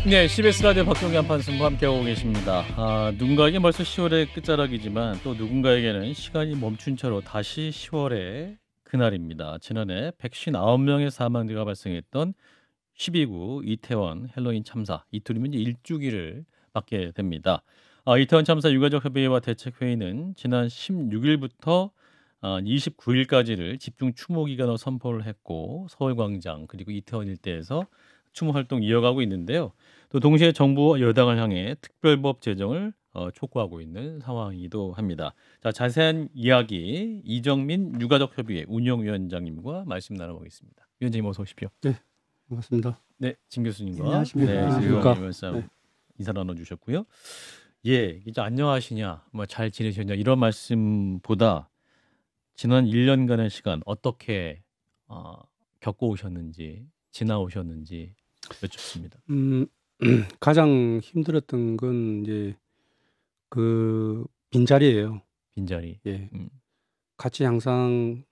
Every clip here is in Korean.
네, CBS 라디오 박종기 한판승부 함께하고 계십니다. 누군가에게 벌써 10월의 끝자락이지만 또 누군가에게는 시간이 멈춘 채로 다시 10월의 그날입니다. 지난해 159명의 사망자가 발생했던 12구 이태원 헬로윈 참사, 이틀이면 이제 일주기를 맞게 됩니다. 이태원 참사 유가족 협의회와 대책회의는 지난 16일부터 29일까지를 집중 추모 기간으로 선포를 했고, 서울광장 그리고 이태원 일대에서 추모 활동 이어가고 있는데요. 또 동시에 정부와 여당을 향해 특별법 제정을 촉구하고 있는 상황이기도 합니다. 자, 자세한 이야기 이정민 유가족협의회 운영위원장님과 말씀 나눠보겠습니다. 위원장님 어서 오십시오. 네, 반갑습니다. 네, 진 교수님과 안녕하십니까. 말씀 인사 나눠주셨고요. 예, 이제 안녕하시냐, 뭐 잘 지내셨냐 이런 말씀보다 지난 1년간의 시간 어떻게 겪어오셨는지 지나오셨는지 여쭙습니다. 가장 힘들었던 건 이제 그 빈자리예요. 빈자리. 예, 같이 항상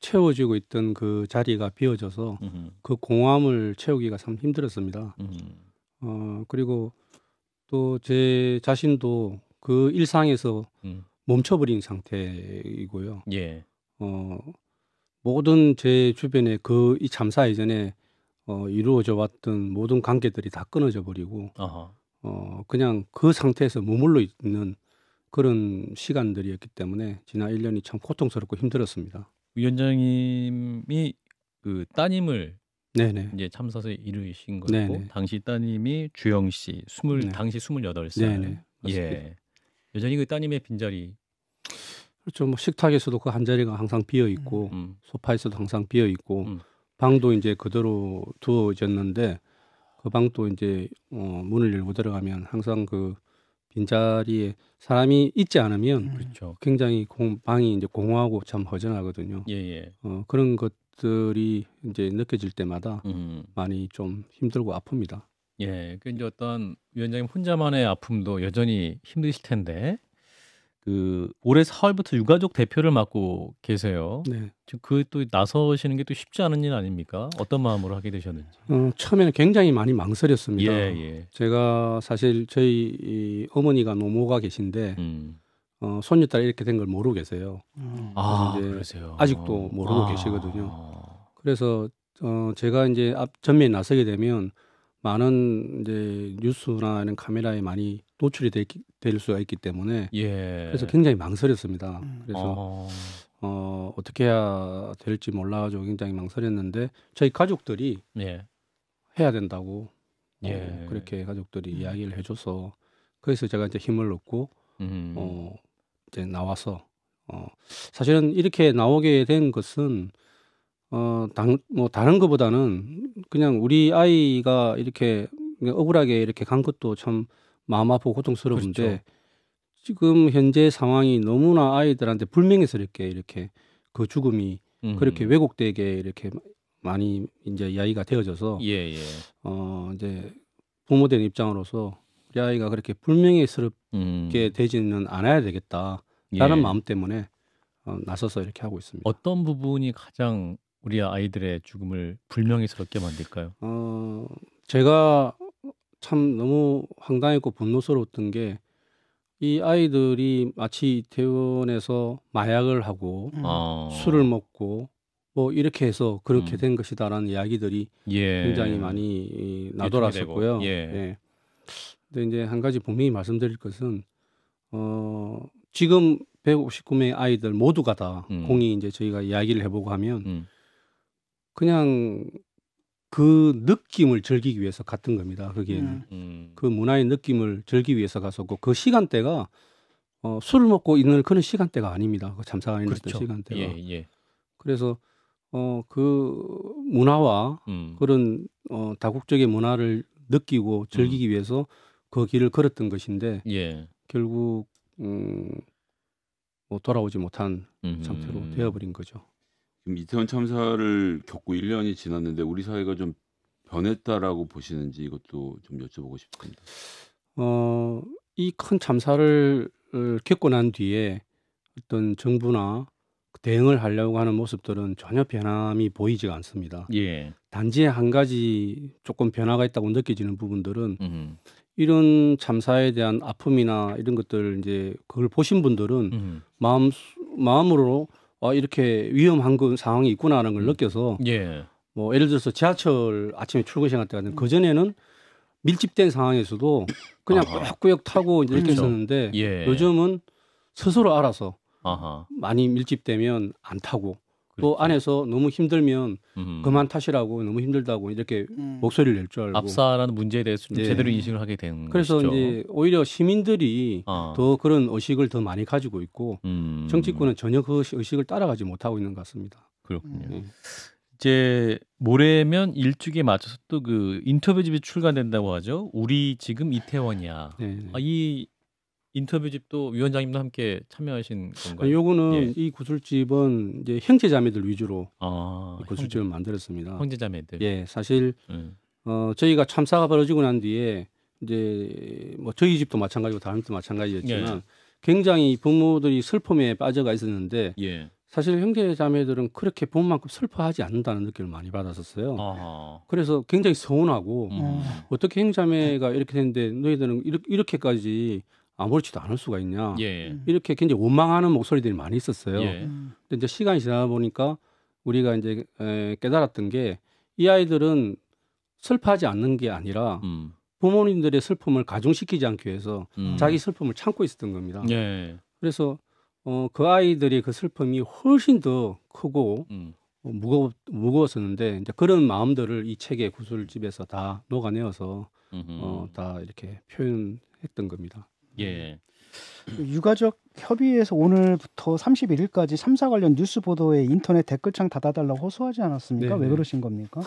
채워지고 있던 그 자리가 비어져서 그 공허함을 채우기가 참 힘들었습니다. 그리고 또 제 자신도 그 일상에서 멈춰버린 상태이고요. 예. 모든 제 주변에 이 참사 이전에 이루어져 왔던 모든 관계들이 다 끊어져 버리고 그냥 그 상태에서 머물러 있는 그런 시간들이었기 때문에 지난 1년이 참 고통스럽고 힘들었습니다. 위원장님이 그 따님을 네네. 이제 참사에 이르신 거고, 네네. 당시 따님이 주영 씨, 네. 당시 28살. 네네. 예. 여전히 그 따님의 빈자리. 그렇죠. 뭐 식탁에서도 그 한 자리가 항상 비어 있고, 소파에서도 항상 비어 있고, 방도 이제 그대로 두어졌는데 그 방도 이제 문을 열고 들어가면 항상 그 빈자리에 사람이 있지 않으면 그렇죠. 굉장히 방이 이제 공허하고 참 허전하거든요. 예. 그런 것들이 이제 느껴질 때마다 많이 좀 힘들고 아픕니다. 예. 그 이제 어떤 위원장님 혼자만의 아픔도 여전히 힘드실 텐데, 그 올해 4월부터 유가족 대표를 맡고 계세요. 네. 지금 그 또 나서시는 게 또 쉽지 않은 일 아닙니까? 어떤 마음으로 하게 되셨는지. 처음에는 굉장히 많이 망설였습니다. 예. 제가 사실 저희 이 어머니가 노모가 계신데 손녀딸 이렇게 된 걸 모르고 계세요. 그러세요. 아직도 모르고 계시거든요. 그래서 제가 이제 전면에 나서게 되면 많은 이제 뉴스나 이런 카메라에 많이 노출이 될 수가 있기 때문에 그래서 굉장히 망설였습니다. 그래서 어떻게 해야 될지 몰라가지고 굉장히 망설였는데 저희 가족들이 해야 된다고 그렇게 가족들이 이야기를 해줘서 그래서 제가 이제 힘을 얻고 이제 나와서 사실은 이렇게 나오게 된 것은 뭐 다른 것보다는 그냥 우리 아이가 이렇게 억울하게 이렇게 간 것도 참 마음 아프고 고통스러운데 그렇죠. 지금 현재 상황이 너무나 아이들한테 불명예스럽게 이렇게 그 죽음이 그렇게 왜곡되게 이렇게 많이 이제 이야기가 되어져서 이제 부모된 입장으로서 우리 아이가 그렇게 불명예스럽게 되지는 않아야 되겠다라는 마음 때문에 나서서 이렇게 하고 있습니다. 어떤 부분이 가장 우리 아이들의 죽음을 불명예스럽게 만들까요? 제가 참 너무 황당했고 분노스러웠던 게 이 아이들이 마치 이태원에서 마약을 하고 술을 먹고 뭐 이렇게 해서 그렇게 된 것이다라는 이야기들이 굉장히 많이 나돌았었고요. 예. 근데 이제 한 가지 분명히 말씀드릴 것은 지금 159명의 아이들 모두가 다 공이 이제 저희가 이야기를 해보고 하면 그냥 그 느낌을 즐기기 위해서 갔던 겁니다. 거기에는 그 문화의 느낌을 즐기기 위해서 갔었고 그 시간대가 술을 먹고 있는 그런 시간대가 아닙니다. 그 참사가 있는 그렇죠. 시간대가. 그래서 그 문화와 그런 다국적인 문화를 느끼고 즐기기 위해서 그 길을 걸었던 것인데 결국 뭐 돌아오지 못한 상태로 되어버린 거죠. 지금 이태원 참사를 겪고 1년이 지났는데 우리 사회가 좀 변했다라고 보시는지 이것도 좀 여쭤보고 싶습니다. 이 큰 참사를 겪고 난 뒤에 어떤 정부나 대응을 하려고 하는 모습들은 전혀 변함이 보이지가 않습니다. 예. 단지 한 가지 조금 변화가 있다고 느껴지는 부분들은 음. 이런 참사에 대한 아픔이나 이런 것들 이제 그걸 보신 분들은 마음으로 이렇게 위험한 상황이 있구나라는 걸 느껴서 예. 뭐 예를 들어서 지하철 아침에 출근 시간 때는 그 전에는 밀집된 상황에서도 그냥 꾸역꾸역 타고 이제 이렇게 그렇죠. 했었는데 예. 요즘은 스스로 알아서 아하. 많이 밀집되면 안 타고 그렇죠. 또 안에서 너무 힘들면 음. 그만 타시라고 너무 힘들다고 이렇게 목소리를 낼 줄 알고 압사라는 문제에 대해서 좀 예. 제대로 인식을 하게 되는 그래서 것이죠. 이제 오히려 시민들이 더 그런 의식을 더 많이 가지고 있고 정치권은 전혀 그 의식을 따라가지 못하고 있는 것 같습니다. 그렇군요. 예. 이제 모레면 일주기에 맞춰서 또 그 인터뷰집이 출간된다고 하죠. 우리 지금 이태원이야. 네. 이 인터뷰집도 위원장님도 함께 참여하신 건가요? 요거는 예. 이 구술집은 이제 형제자매들 위주로 이 구술집을 형제, 만들었습니다. 형제자매들. 예, 사실 저희가 참사가 벌어지고 난 뒤에 이제 뭐 저희 집도 마찬가지고 다른 집도 마찬가지였지만 예. 굉장히 부모들이 슬픔에 빠져가 있었는데 예. 사실 형제자매들은 그렇게 부모만큼 슬퍼하지 않는다는 느낌을 많이 받았었어요. 아하. 그래서 굉장히 서운하고 어떻게 형제자매가 이렇게 됐는데 너희들은 이렇게까지 아무렇지도 않을 수가 있냐. 예. 이렇게 굉장히 원망하는 목소리들이 많이 있었어요. 예. 근데 이제 시간이 지나다 보니까 우리가 이제 깨달았던 게 이 아이들은 슬퍼하지 않는 게 아니라 부모님들의 슬픔을 가중시키지 않기 위해서 자기 슬픔을 참고 있었던 겁니다. 예. 그래서 그 아이들의 그 슬픔이 훨씬 더 크고 무거웠었는데 이제 그런 마음들을 이 책의 구술집에서 다 녹아내어서 다 이렇게 표현했던 겁니다. 예. 유가족 협의회에서 오늘부터 31일까지 참사 관련 뉴스 보도에 인터넷 댓글창 닫아달라고 호소하지 않았습니까? 네네. 왜 그러신 겁니까?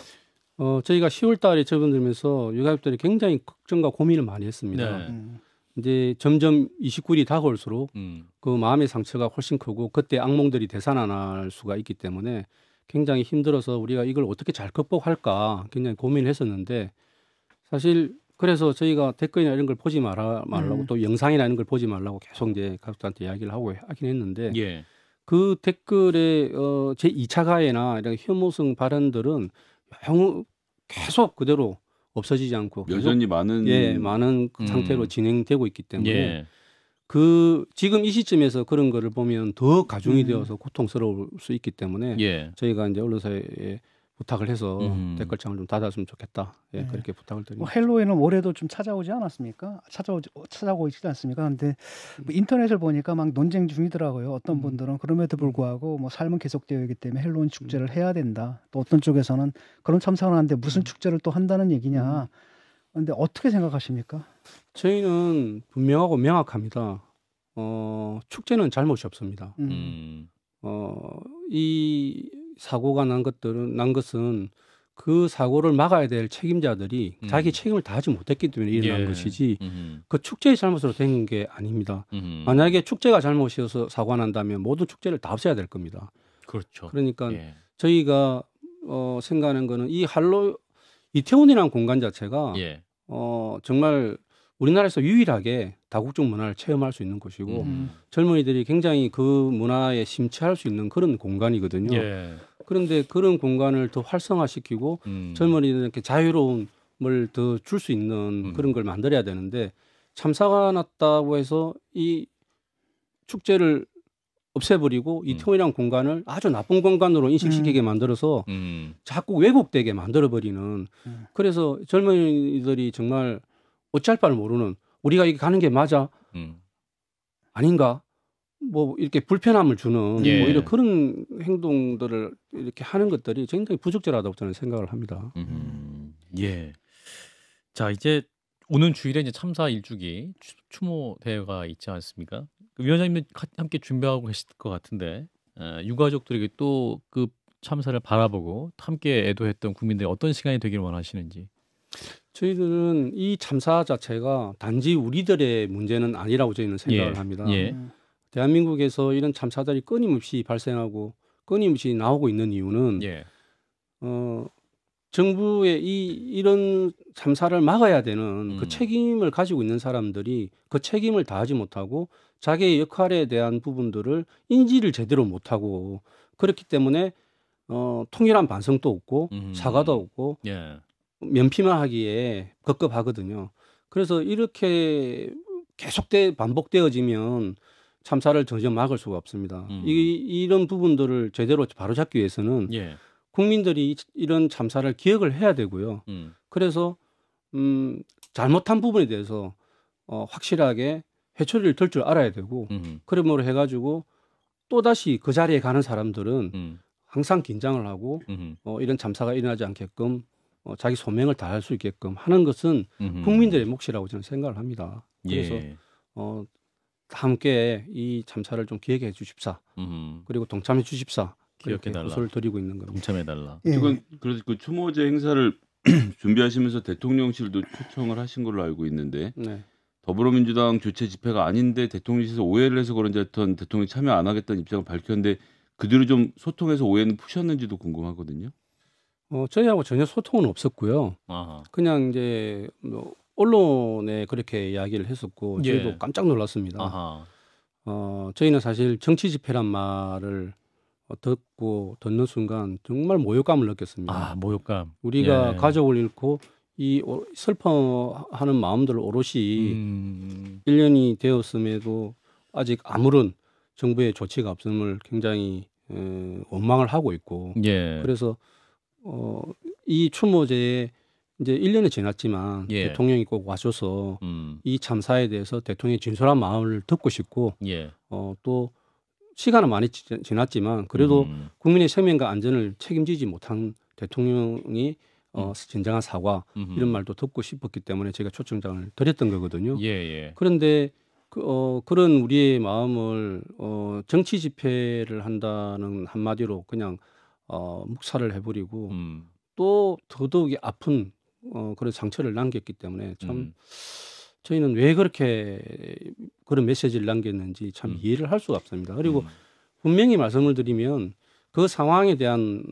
저희가 10월 달에 접어들면서 유가족들이 굉장히 걱정과 고민을 많이 했습니다. 네. 이제 점점 29일이 다가올수록 그 마음의 상처가 훨씬 크고 그때 악몽들이 되살아날 수가 있기 때문에 굉장히 힘들어서 우리가 이걸 어떻게 잘 극복할까 굉장히 고민을 했었는데 사실 그래서 저희가 댓글이나 이런 걸 보지 말라고 또 영상이나 이런 걸 보지 말라고 계속 이제 가족들한테 이야기를 하긴 했는데 예. 그 댓글에 제 2차 가해나 이런 혐오성 발언들은 계속 그대로 없어지지 않고 여전히 많은 많은 상태로 진행되고 있기 때문에 예. 지금 이 시점에서 그런 거를 보면 더 가중이 되어서 고통스러울 수 있기 때문에 예. 저희가 이제 언론사에 부탁을 해서 댓글창을 좀 닫았으면 좋겠다. 예, 네. 그렇게 부탁을 드립니다. 헬로윈은 올해도 좀 찾아오지 않았습니까? 찾아오고 있지 않습니까? 근데 뭐 인터넷을 보니까 막 논쟁 중이더라고요. 어떤 분들은 그럼에도 불구하고 뭐 삶은 계속되어 있기 때문에 헬로윈 축제를 해야 된다. 또 어떤 쪽에서는 그런 참사를 하는데 무슨 축제를 또 한다는 얘기냐. 근데 어떻게 생각하십니까? 저희는 분명하고 명확합니다. 축제는 잘못이 없습니다. 이 사고가 난 것은 그 사고를 막아야 될 책임자들이 자기 책임을 다하지 못했기 때문에 일어난 것이지 그 축제의 잘못으로 된 게 아닙니다. 만약에 축제가 잘못이어서 사고가 난다면 모든 축제를 다 없애야 될 겁니다. 그렇죠. 그러니까 예. 저희가 생각하는 거는 이태원이라는 공간 자체가 예. 정말 우리나라에서 유일하게 다국적 문화를 체험할 수 있는 곳이고 젊은이들이 굉장히 그 문화에 심취할 수 있는 그런 공간이거든요. 예. 그런데 그런 공간을 더 활성화시키고 젊은이들에게 자유로움을 더 줄 수 있는 그런 걸 만들어야 되는데 참사가 났다고 해서 이 축제를 없애버리고 이태원이라는 공간을 아주 나쁜 공간으로 인식시키게 만들어서 자꾸 왜곡되게 만들어버리는 그래서 젊은이들이 정말 어찌할 바를 모르는 우리가 이게 가는 게 맞아? 아닌가? 뭐 이렇게 불편함을 주는 예. 뭐 이런 그런 행동들을 이렇게 하는 것들이 굉장히 부적절하다고 저는 생각을 합니다. 예. 자, 이제 오는 주일에 이제 참사 일주기 추모 대회가 있지 않습니까? 그 위원장님 함께 준비하고 계실 것 같은데 유가족들에게 또 그 참사를 바라보고 함께 애도했던 국민들이 어떤 시간이 되길 원하시는지. 저희들은 이 참사 자체가 단지 우리들의 문제는 아니라고 저희는 생각을 예. 합니다. 예. 대한민국에서 이런 참사들이 끊임없이 발생하고 끊임없이 나오고 있는 이유는 예. 정부의 이런 참사를 막아야 되는 그 책임을 가지고 있는 사람들이 그 책임을 다하지 못하고 자기의 역할에 대한 부분들을 인지를 제대로 못하고 그렇기 때문에 통일한 반성도 없고 사과도 없고 예. 면피만 하기에 급급하거든요. 그래서 이렇게 계속 반복되어지면 참사를 전혀 막을 수가 없습니다. 이런 부분들을 제대로 바로잡기 위해서는 예. 국민들이 이런 참사를 기억을 해야 되고요. 그래서 잘못한 부분에 대해서 확실하게 회초리를 들 줄 알아야 되고 그러므로 해가지고 또다시 그 자리에 가는 사람들은 항상 긴장을 하고 이런 참사가 일어나지 않게끔 자기 소명을 다할 수 있게끔 하는 것은 국민들의 몫이라고 저는 생각을 합니다. 그래서 예. 함께 이 참사를 좀 기억해 주십사. 그리고 동참해 주십사. 이렇게 기억해달라. 호소를 드리고 있는 겁니다. 동참해달라. 예. 지금 그래서 그 추모제 행사를 준비하시면서 대통령실도 초청을 하신 걸로 알고 있는데 네. 더불어민주당 주최 집회가 아닌데 대통령실에서 오해를 해서 그런지 하여튼 대통령이 참여 안 하겠다는 입장을 밝혔는데 그 뒤로 좀 소통해서 오해는 푸셨는지도 궁금하거든요. 저희하고 전혀 소통은 없었고요. 아하. 그냥 이제 뭐 언론에 그렇게 이야기를 했었고 저희도 예. 깜짝 놀랐습니다. 아하. 저희는 사실 정치 집회란 말을 듣는 순간 정말 모욕감을 느꼈습니다. 아, 모욕감. 우리가 예. 가족을 잃고 이 슬퍼하는 마음들을 오롯이 1년이 되었음에도 아직 아무런 정부의 조치가 없음을 굉장히 원망을 하고 있고 예. 그래서 이 추모제에 이제 1년이 지났지만 예. 대통령이 꼭 와줘서 이 참사에 대해서 대통령의 진솔한 마음을 듣고 싶고 예. 또 시간은 많이 지났지만 그래도 국민의 생명과 안전을 책임지지 못한 대통령이 진정한 사과 이런 말도 듣고 싶었기 때문에 제가 초청장을 드렸던 거거든요. 예, 예. 그런데 그런 우리의 마음을 정치 집회를 한다는 한마디로 그냥 묵살을 해버리고 또 더더욱이 아픈 그런 상처를 남겼기 때문에 참 저희는 왜 그렇게 그런 메시지를 남겼는지 참 이해를 할 수가 없습니다. 그리고 분명히 말씀을 드리면 그 상황에 대한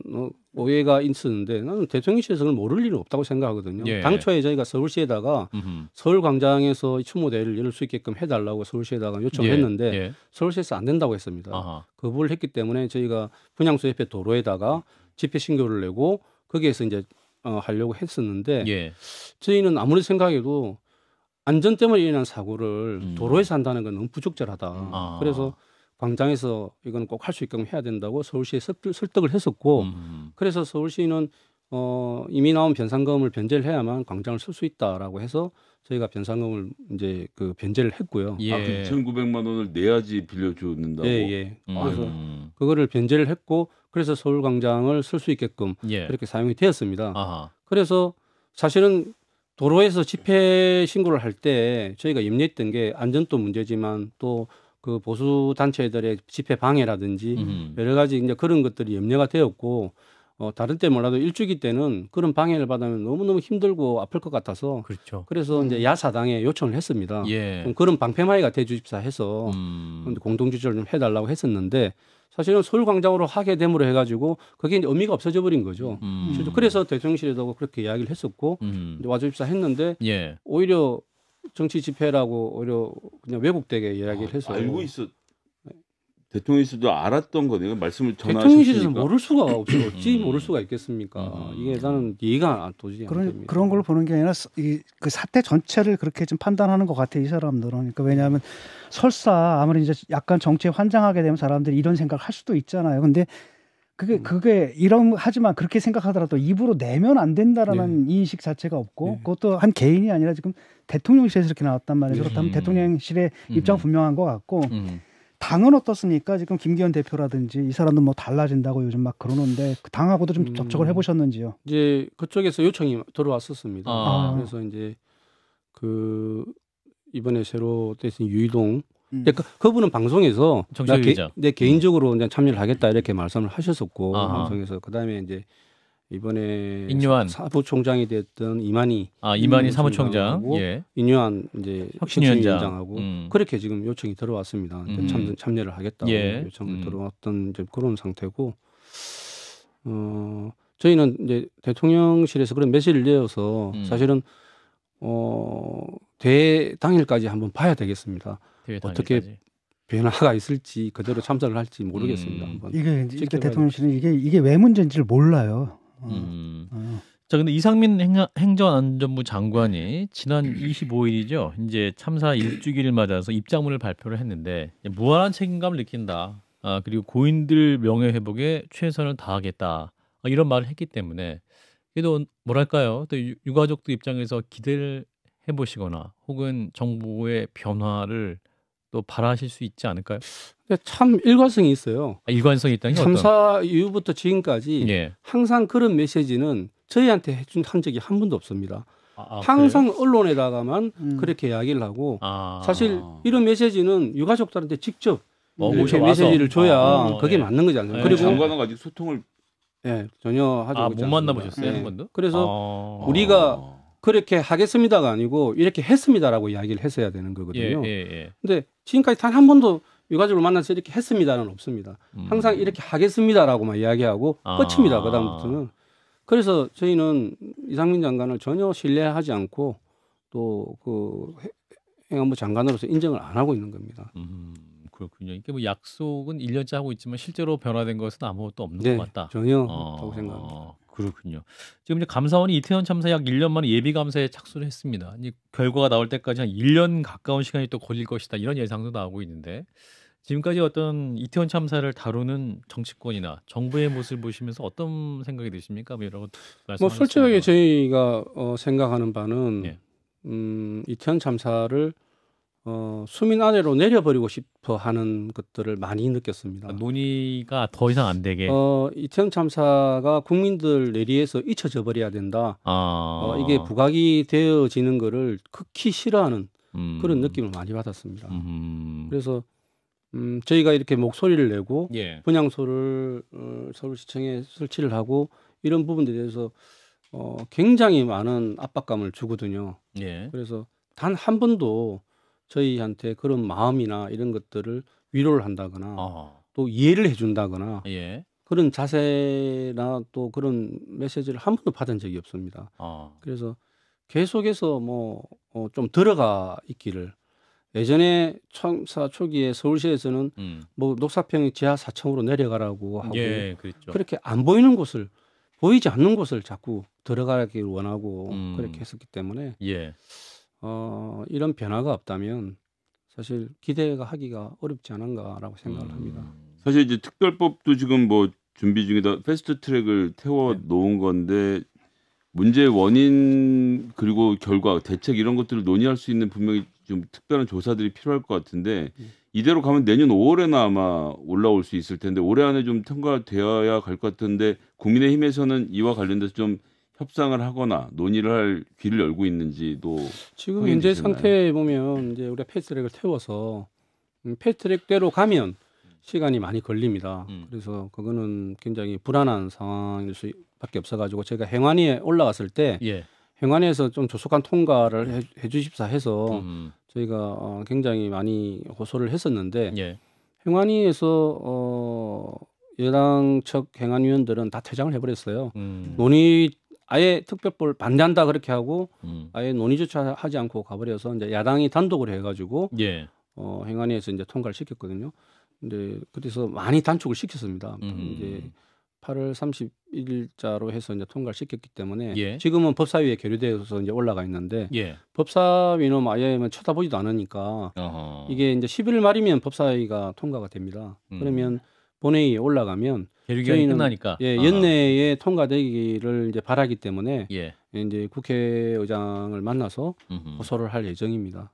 오해가 있었는데 나는 대통령실에서 그걸 모를 일은 없다고 생각하거든요. 예. 당초에 저희가 서울시에다가 서울광장에서 이 추모대회를 열을 수 있게끔 해달라고 서울시에다가 요청을 했는데 예. 서울시에서 안 된다고 했습니다. 아하. 거부를 했기 때문에 저희가 분향소 옆에 도로에다가 집회 신고를 내고 거기에서 이제 하려고 했었는데 예. 저희는 아무리 생각해도 안전 때문에 일어난 사고를 도로에서 한다는 건 너무 부적절하다. 아. 그래서 광장에서 이건 꼭 할 수 있게끔 해야 된다고 서울시에 설득을 했었고 그래서 서울시는 이미 나온 변상금을 변제를 해야만 광장을 쓸 수 있다라고 해서 저희가 변상금을 이제 그 변제를 했고요. 예. 그 2,900만 원을 내야지 빌려준다고. 예. 그래서 음. 그거를 변제를 했고 그래서 서울광장을 쓸 수 있게끔 예. 그렇게 사용이 되었습니다. 아하. 그래서 사실은 도로에서 집회 신고를 할 때 저희가 염려했던 게 안전도 문제지만 또 그 보수 단체들의 집회 방해라든지 여러 가지 이제 그런 것들이 염려가 되었고 다른 때 몰라도 일주기 때는 그런 방해를 받으면 너무너무 힘들고 아플 것 같아서 그렇죠. 그래서 이제 야사당에 요청을 했습니다. 예. 좀 그런 방패막이가 대주십사 해서 공동주최를 좀 해달라고 했었는데 사실은 서울광장으로 하게 됨으로 해가지고 그게 이제 의미가 없어져 버린 거죠. 그래서 대통령실에도 그렇게 이야기를 했었고 이제 와주십사 했는데 예. 오히려 정치 집회라고 오히려 그냥 왜곡되게 이야기를 해서 알고 있었. 대통령실도 알았던 거네요. 말씀을 대통령실에서 전하셨으니까. 모를 수가 어찌 모를 수가 있겠습니까? 이게 나는 이해가 도저히 안 됩니다. 그런 걸 보는 게 아니라 그 사태 전체를 그렇게 좀 판단하는 것 같아 이 사람들은. 그러니까 왜냐하면 설사 아무리 이제 약간 정치에 환장하게 되면 사람들이 이런 생각을 할 수도 있잖아요. 근데 그게 이런 하지만 그렇게 생각하더라도 입으로 내면 안 된다라는 인식 자체가 없고 그것도 한 개인이 아니라 지금 대통령실에서 이렇게 나왔단 말이에요. 그렇다면 대통령실의 입장 분명한 것 같고 당은 어떻습니까? 지금 김기현 대표라든지 이 사람도 뭐 달라진다고 요즘 막 그러는데 그 당하고도 좀 접촉을 해보셨는지요? 이제 그쪽에서 요청이 들어왔었습니다. 아. 그래서 이제 그 이번에 새로 되신 유이동 그분은 방송에서 정치기자. 내 개인적으로 그냥 참여를 하겠다 이렇게 말씀을 하셨었고 아하. 방송에서 그다음에 이제 이번에 인요한. 사부총장이 됐던 이만희 사무총장. 예. 인요한 이제 혁신위원장하고 그렇게 지금 요청이 들어왔습니다. 참여를 하겠다고 예. 요청이 들어왔던 이제 그런 상태고 저희는 이제 대통령실에서 그런 메시지를 내어서 사실은 대회 당일까지 한번 봐야 되겠습니다. 대회 어떻게 당일까지. 변화가 있을지 그대로 참석을 할지 모르겠습니다. 한번. 이게 지켜봐야 대통령실은 이게 왜 문제인지를 몰라요. 자, 근데 이상민 행정안전부 장관이 지난 25일이죠. 이제 참사 일주기를 맞아서 입장문을 발표를 했는데 무한한 책임감을 느낀다. 그리고 고인들 명예 회복에 최선을 다하겠다. 이런 말을 했기 때문에 그래도 뭐랄까요? 또 유가족들 입장에서 기대를 해보시거나 혹은 정부의 변화를 또 바라실 수 있지 않을까요? 근데 참 일관성이 있어요. 일관성이 있다는 게 참사 이후부터 지금까지 예. 항상 그런 메시지는 저희한테 해준 한 적이 한 번도 없습니다. 그래요? 항상 언론에다가만 그렇게 이야기를 하고 사실 이런 메시지는 유가족들한테 직접 이렇게 오셔와서. 메시지를 줘야 그게 예. 맞는 거지 않습니까? 예. 그리고 장관하고 아직 소통을 전혀 하지 못 않습니다. 만나보셨어요? 예. 한 번도? 그래서 우리가 그렇게 하겠습니다가 아니고 이렇게 했습니다라고 이야기를 했어야 되는 거거든요. 예. 근데 지금까지 단 한 번도 유가족을 만나서 이렇게 했습니다는 없습니다. 항상 이렇게 하겠습니다라고만 이야기하고 끝입니다. 그다음부터는. 그래서 저희는 이상민 장관을 전혀 신뢰하지 않고 또 그 행안부 장관으로서 인정을 안 하고 있는 겁니다. 그렇군요. 이게 뭐 약속은 1년째 하고 있지만 실제로 변화된 것은 아무것도 없는 네, 것 같다. 전혀 없다고 생각합니다. 그렇군요. 지금 이제 감사원이 이태원 참사 약 1년 만에 예비 감사에 착수를 했습니다. 이제 결과가 나올 때까지 한 1년 가까운 시간이 또 걸릴 것이다. 이런 예상도 나오고 있는데 지금까지 어떤 이태원 참사를 다루는 정치권이나 정부의 모습을 보시면서 어떤 생각이 드십니까? 뭐 여러 뭐 솔직하게 저희가 생각하는 바는 예. 이태원 참사를 수민 아래로 내려버리고 싶어 하는 것들을 많이 느꼈습니다. 논의가 더 이상 안 되게. 이태원 참사가 국민들 내리에서 잊혀져 버려야 된다. 이게 부각이 되어지는 거를 극히 싫어하는 그런 느낌을 많이 받았습니다. 그래서 저희가 이렇게 목소리를 내고 예. 분향소를 서울시청에 설치를 하고 이런 부분들에 대해서 굉장히 많은 압박감을 주거든요. 예. 그래서 단 한 번도 저희한테 그런 마음이나 이런 것들을 위로를 한다거나 또 이해를 해준다거나 예. 그런 자세나 또 그런 메시지를 한 번도 받은 적이 없습니다. 그래서 계속해서 좀 들어가 있기를 예전에 참사 초기에 서울시에서는 뭐 녹사평이 지하 4층으로 내려가라고 하고 예, 그랬죠. 그렇게 안 보이는 곳을 보이지 않는 곳을 자꾸 들어가길 원하고 그렇게 했었기 때문에 예. 이런 변화가 없다면 사실 기대가 하기가 어렵지 않은가라고 생각을 합니다. 사실 이제 특별법도 지금 뭐 준비 중이다. 패스트 트랙을 태워 놓은 건데 문제의 원인 그리고 결과 대책 이런 것들을 논의할 수 있는 분명히 좀 특별한 조사들이 필요할 것 같은데 이대로 가면 내년 5월에나 아마 올라올 수 있을 텐데 올해 안에 좀 통과되어야 갈 것 같은데 국민의힘에서는 이와 관련돼서 좀 협상을 하거나 논의를 할 귀를 열고 있는지도 지금 현재 상태에 보면 이제 우리가 패스트트랙을 태워서 패스트트랙대로 가면 시간이 많이 걸립니다. 그래서 그거는 굉장히 불안한 상황일 수밖에 없어가지고 제가 행안위에 올라갔을 때 행안위에서 좀 조속한 통과를 해주십사 해서 저희가 굉장히 많이 호소를 했었는데 행안위에서 여당 측 행안위원들은 다 퇴장을 해버렸어요. 논의 아예 특별법을 반대한다 그렇게 하고 아예 논의조차 하지 않고 가버려서 이제 야당이 단독으로 해가지고 행안위에서 이제 통과를 시켰거든요. 근데 그래서 많이 단축을 시켰습니다. 이제 8월 31일자로 해서 이제 통과를 시켰기 때문에 지금은 법사위에 계류되어서 이제 올라가 있는데 법사위는 아예 쳐다보지도 않으니까 이게 이제 11월 말이면 법사위가 통과가 됩니다. 그러면 본회의에 올라가면 계류기간이 끝나니까 연내에 통과되기를 이제 바라기 때문에 이제 국회의장을 만나서 호소를 할 예정입니다.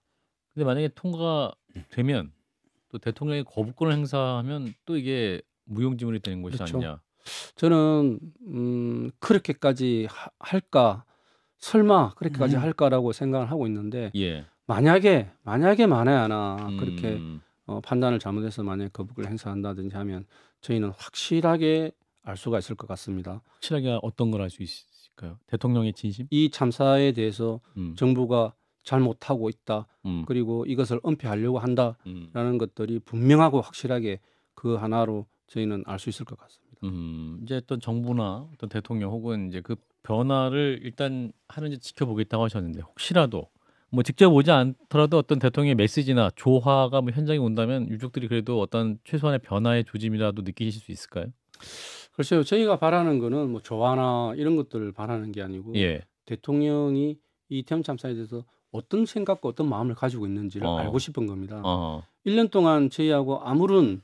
근데 만약에 통과되면 또 대통령이 거부권을 행사하면 또 이게 무용지물이 되는 것이 그렇죠. 아니냐. 저는 그렇게까지 할까 설마 그렇게까지 할까라고 생각을 하고 있는데 만약에 만에 하나 그렇게 판단을 잘못해서 만약에 거부권을 행사한다든지 하면 저희는 확실하게 알 수가 있을 것 같습니다. 확실하게 어떤 걸 알 수 있을까요? 대통령의 진심? 이 참사에 대해서 정부가 잘못하고 있다. 그리고 이것을 은폐하려고 한다라는 것들이 분명하고 확실하게 그 하나로 저희는 알 수 있을 것 같습니다. 이제 어떤 정부나 어떤 대통령 혹은 이제 그 변화를 일단 하는지 지켜보겠다고 하셨는데 혹시라도 뭐 직접 오지 않더라도 어떤 대통령의 메시지나 조화가 뭐 현장에 온다면 유족들이 그래도 어떤 최소한의 변화의 조짐이라도 느끼실 수 있을까요? 글쎄요, 저희가 바라는 거는 뭐 조화나 이런 것들을 바라는 게 아니고 예. 대통령이 이태원 참사에 대해서 어떤 생각과 어떤 마음을 가지고 있는지를 알고 싶은 겁니다. 1년 동안 저희하고 아무런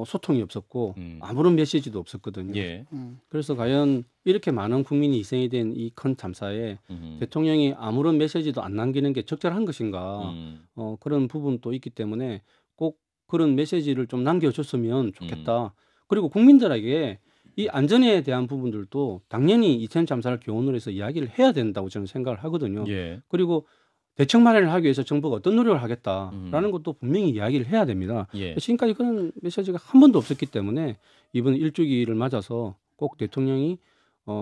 소통이 없었고 아무런 메시지도 없었거든요. 예. 그래서 과연 이렇게 많은 국민이 희생이 된 이 큰 참사에 대통령이 아무런 메시지도 안 남기는 게 적절한 것인가 그런 부분도 있기 때문에 꼭 그런 메시지를 좀 남겨줬으면 좋겠다. 그리고 국민들에게 이 안전에 대한 부분들도 당연히 이태원 참사를 교훈으로 해서 이야기를 해야 된다고 저는 생각을 하거든요. 예. 그리고 대책 마련을 하기 위해서 정부가 어떤 노력을 하겠다라는 것도 분명히 이야기를 해야 됩니다. 예. 지금까지 그런 메시지가 한 번도 없었기 때문에 이번 일주기를 맞아서 꼭 대통령이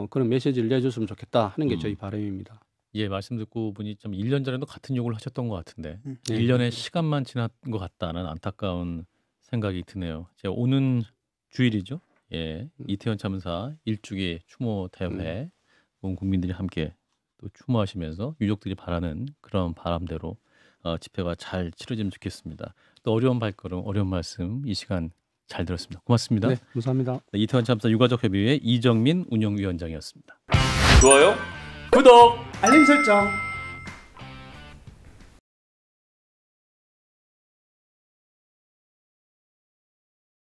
그런 메시지를 내줬으면 좋겠다 하는 게 저희 바람입니다. 예, 말씀 듣고 보니 좀 1년 전에도 같은 욕을 하셨던 것 같은데 네. 1년의 시간만 지난 것 같다는 안타까운 생각이 드네요. 제가 오는 주일이죠. 예, 이태원 참사 1주기 추모 대회 온 국민들이 함께 또 추모하시면서 유족들이 바라는 그런 바람대로 집회가 잘 치러지면 좋겠습니다. 또 어려운 발걸음, 어려운 말씀 이 시간 잘 들었습니다. 고맙습니다. 네, 감사합니다. 네, 이태원 참사 유가족협의회 이정민 운영위원장이었습니다. 좋아요? 구독! 알림 설정.